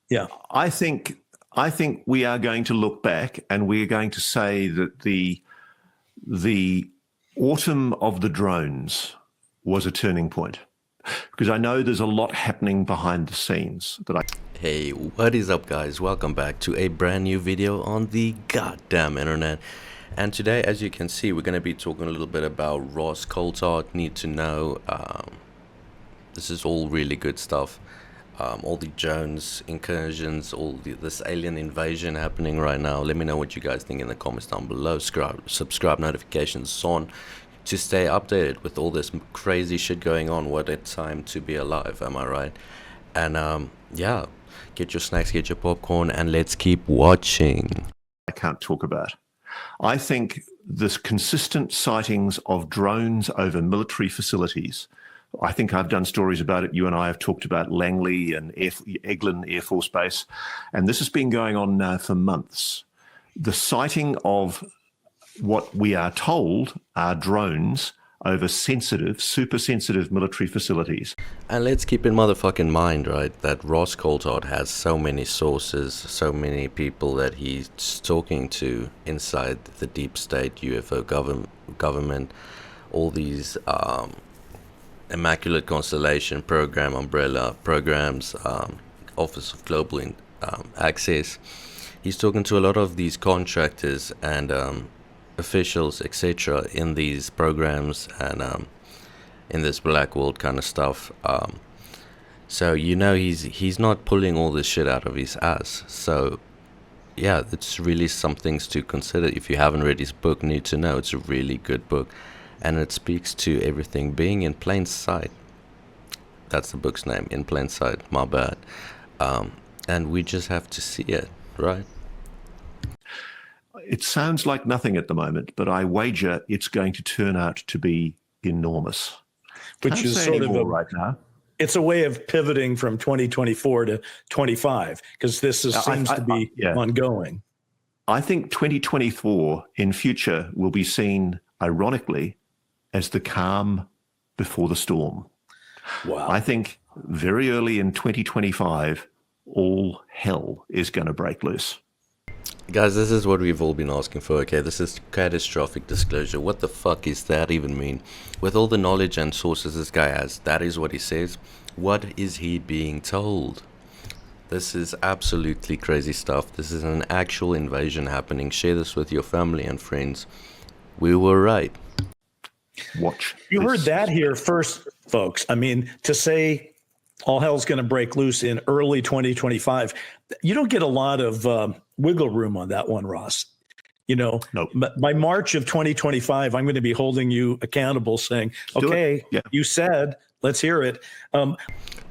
Yeah. I think we are going to look back and we are going to say that the autumn of the drones was a turning point, because I know there's a lot happening behind the scenes that I. Hey, what is up, guys? Welcome back to a brand new video on the goddamn internet. And today, as you can see, we're going to be talking a little bit about Ross Coulthart, Need to Know. This is all really good stuff. All the Jones incursions, this alien invasion happening right now. Let me know what you guys think in the comments down below. Subscribe, notifications on, to stay updated with all this crazy shit going on. What a time to be alive, am I right? And yeah, get your snacks, get your popcorn, and let's keep watching. I can't talk about. I think this consistent sightings of drones over military facilities. I think I've done stories about it. You and I have talked about Langley and Eglin Air Force Base, and this has been going on now for months. The sighting of what we are told are drones over sensitive, super sensitive military facilities. And let's keep in motherfucking mind, right, that Ross Coulthart has so many sources, so many people that he's talking to inside the deep state, UFO government, all these Immaculate Constellation program, umbrella programs, Office of Global Access. He's talking to a lot of these contractors and officials, etc., in these programs and in this black world kind of stuff. So you know he's not pulling all this shit out of his ass. So yeah, it's really some things to consider. If you haven't read his book, Need to Know, it's a really good book. And it speaks to everything being in plain sight. That's the book's name, In Plain Sight, my bad. And we just have to see it, right? It sounds like nothing at the moment, but I wager it's going to turn out to be enormous. Which is sort of right now. It's a way of pivoting from 2024 to 25, because this seems to be ongoing. I think 2024 in future will be seen, ironically, as the calm before the storm. Wow. I think very early in 2025, all hell is going to break loose. Guys, this is what we've all been asking for, okay? This is catastrophic disclosure. What the fuck is that even mean? With all the knowledge and sources this guy has, that is what he says. What is he being told? This is absolutely crazy stuff. This is an actual invasion happening. Share this with your family and friends. We were right. Watch. You heard that here first, folks. I mean, to say all hell's going to break loose in early 2025, you don't get a lot of wiggle room on that one, Ross. You know, nope. By March of 2025, I'm going to be holding you accountable saying, okay, you said, let's hear it.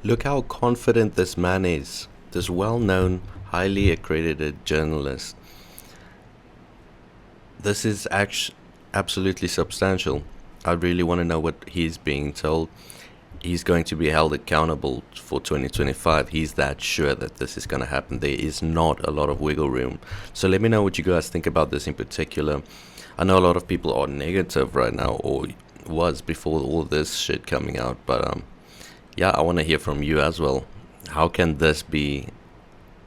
Look how confident this man is. This well-known, highly accredited journalist. This is actually absolutely substantial. I really want to know what he's being told. He's going to be held accountable for 2025. He's that sure that this is going to happen. There is not a lot of wiggle room. So let me know what you guys think about this in particular. I know a lot of people are negative right now, or was before all this shit coming out. But yeah, I want to hear from you as well. How can this be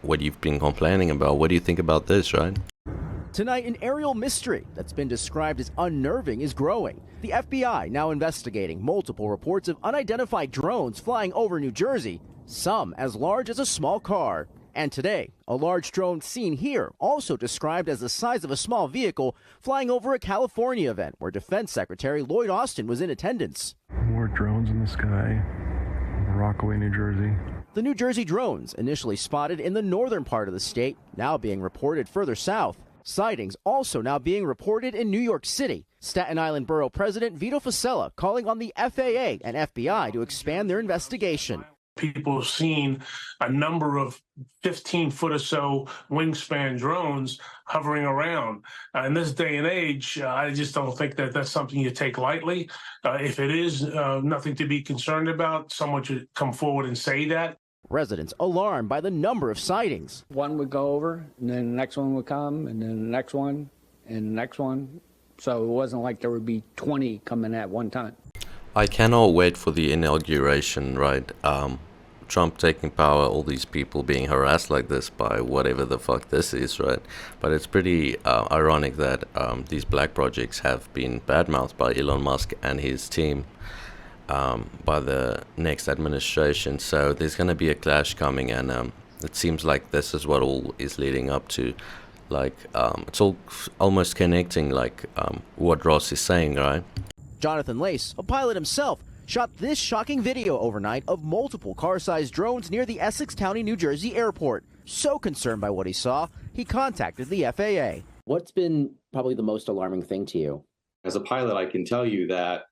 what you've been complaining about? What do you think about this, right? Tonight, an aerial mystery that's been described as unnerving is growing. The FBI now investigating multiple reports of unidentified drones flying over New Jersey, some as large as a small car. And today, a large drone seen here, also described as the size of a small vehicle, flying over a California event where Defense Secretary Lloyd Austin was in attendance. More drones in the sky, Rockaway, New Jersey. The New Jersey drones, initially spotted in the northern part of the state, now being reported further south. Sightings also now being reported in New York City. Staten Island Borough President Vito Fossella calling on the FAA and FBI to expand their investigation. People have seen a number of 15-foot or so wingspan drones hovering around. In this day and age, I just don't think that that's something you take lightly. If it is nothing to be concerned about, someone should come forward and say that. Residents alarmed by the number of sightings. One would go over, and then the next one would come, and then the next one, and the next one. So it wasn't like there would be 20 coming at one time. I cannot wait for the inauguration, right? Trump taking power, all these people being harassed like this by whatever the fuck this is, right? But it's pretty ironic that these black projects have been badmouthed by Elon Musk and his team by the next administration. So there's going to be a clash coming, and it seems like this is what all is leading up to. Like, it's all almost connecting, like what Ross is saying, right? Jonathan Lace, a pilot himself, shot this shocking video overnight of multiple car-sized drones near the Essex County, New Jersey airport. So concerned by what he saw, he contacted the FAA. What's been probably the most alarming thing to you? As a pilot, I can tell you that,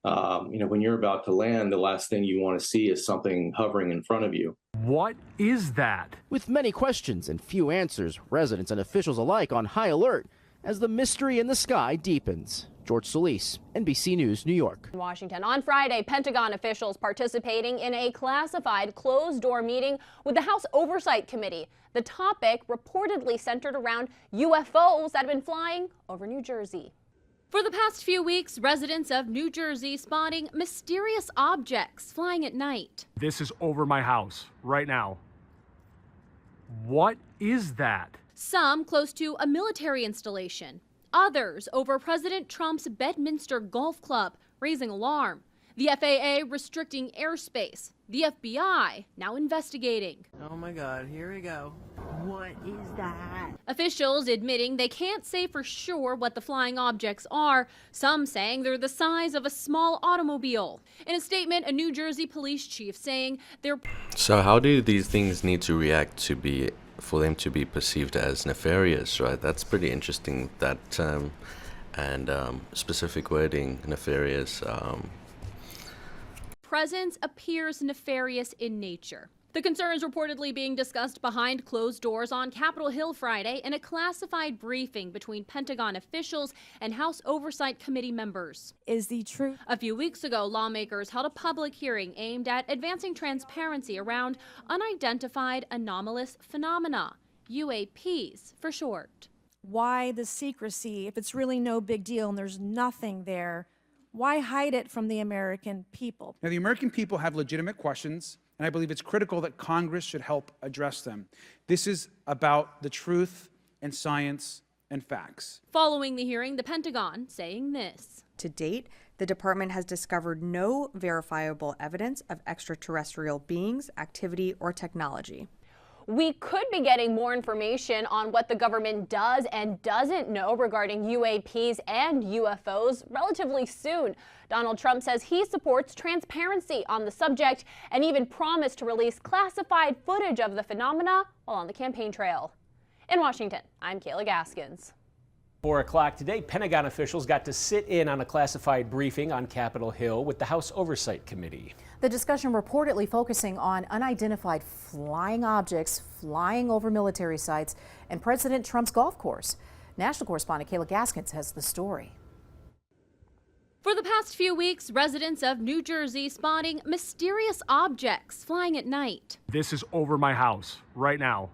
when you're about to land, the last thing you want to see is something hovering in front of you. What is that? With many questions and few answers, residents and officials alike on high alert as the mystery in the sky deepens. George Solis, NBC News, New York. Washington. On Friday, Pentagon officials participating in a classified closed-door meeting with the House Oversight Committee. The topic reportedly centered around UFOs that have been flying over New Jersey. For the past few weeks, residents of New Jersey spotting mysterious objects flying at night. This is over my house right now. What is that? Some close to a military installation. Others over President Trump's Bedminster Golf Club, raising alarm. The FAA restricting airspace. The FBI now investigating. Oh my God, here we go. What is that? Officials admitting they can't say for sure what the flying objects are, some saying they're the size of a small automobile. In a statement, a New Jersey police chief saying they're... So how do these things need to react for them to be perceived as nefarious, right? That's pretty interesting, that term and specific wording, nefarious. Presence appears nefarious in nature. The concerns reportedly being discussed behind closed doors on Capitol Hill Friday in a classified briefing between Pentagon officials and House Oversight Committee members. Is the truth? A few weeks ago, lawmakers held a public hearing aimed at advancing transparency around unidentified anomalous phenomena, UAPs for short. Why the secrecy if it's really no big deal and there's nothing there? Why hide it from the American people? Now, the American people have legitimate questions, and I believe it's critical that Congress should help address them. This is about the truth and science and facts. Following the hearing, the Pentagon saying this. To date, the department has discovered no verifiable evidence of extraterrestrial beings, activity, or technology. We could be getting more information on what the government does and doesn't know regarding UAPs and UFOs relatively soon. Donald Trump says he supports transparency on the subject and even promised to release classified footage of the phenomena while on the campaign trail. In Washington, I'm Kayla Gaskins. 4 o'clock today, Pentagon officials got to sit in on a classified briefing on Capitol Hill with the House Oversight Committee. The discussion reportedly focusing on unidentified flying objects flying over military sites and President Trump's golf course. National correspondent Kayla Gaskins has the story. For the past few weeks, residents of New Jersey spotting mysterious objects flying at night. This is over my house right now.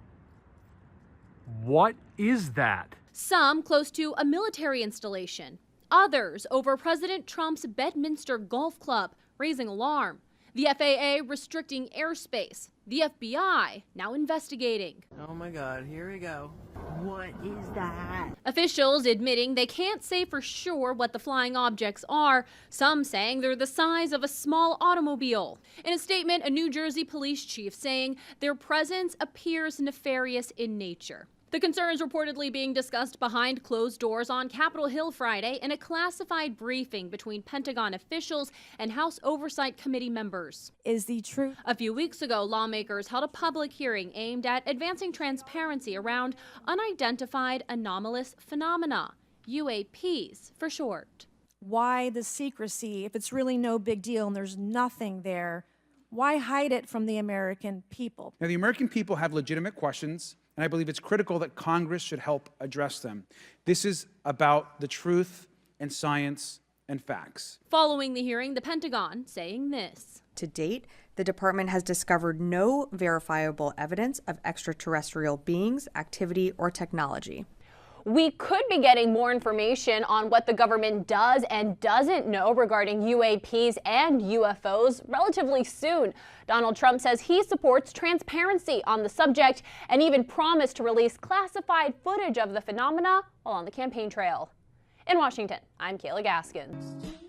What is that? Some close to a military installation. Others over President Trump's Bedminster Golf Club, raising alarm. The FAA restricting airspace. The FBI now investigating. Oh my God, here we go. What is that? Officials admitting they can't say for sure what the flying objects are, some saying they're the size of a small automobile. In a statement, a New Jersey police chief saying their presence appears nefarious in nature. The concerns reportedly being discussed behind closed doors on Capitol Hill Friday in a classified briefing between Pentagon officials and House Oversight Committee members. Is the truth? A few weeks ago, lawmakers held a public hearing aimed at advancing transparency around unidentified anomalous phenomena, UAPs for short. Why the secrecy if it's really no big deal and there's nothing there? Why hide it from the American people? Now, the American people have legitimate questions, and I believe it's critical that Congress should help address them. This is about the truth and science and facts. Following the hearing, the Pentagon saying this. To date, the department has discovered no verifiable evidence of extraterrestrial beings, activity, or technology. We could be getting more information on what the government does and doesn't know regarding UAPs and UFOs relatively soon. Donald Trump says he supports transparency on the subject and even promised to release classified footage of the phenomena while on the campaign trail. In Washington, I'm Kayla Gaskins.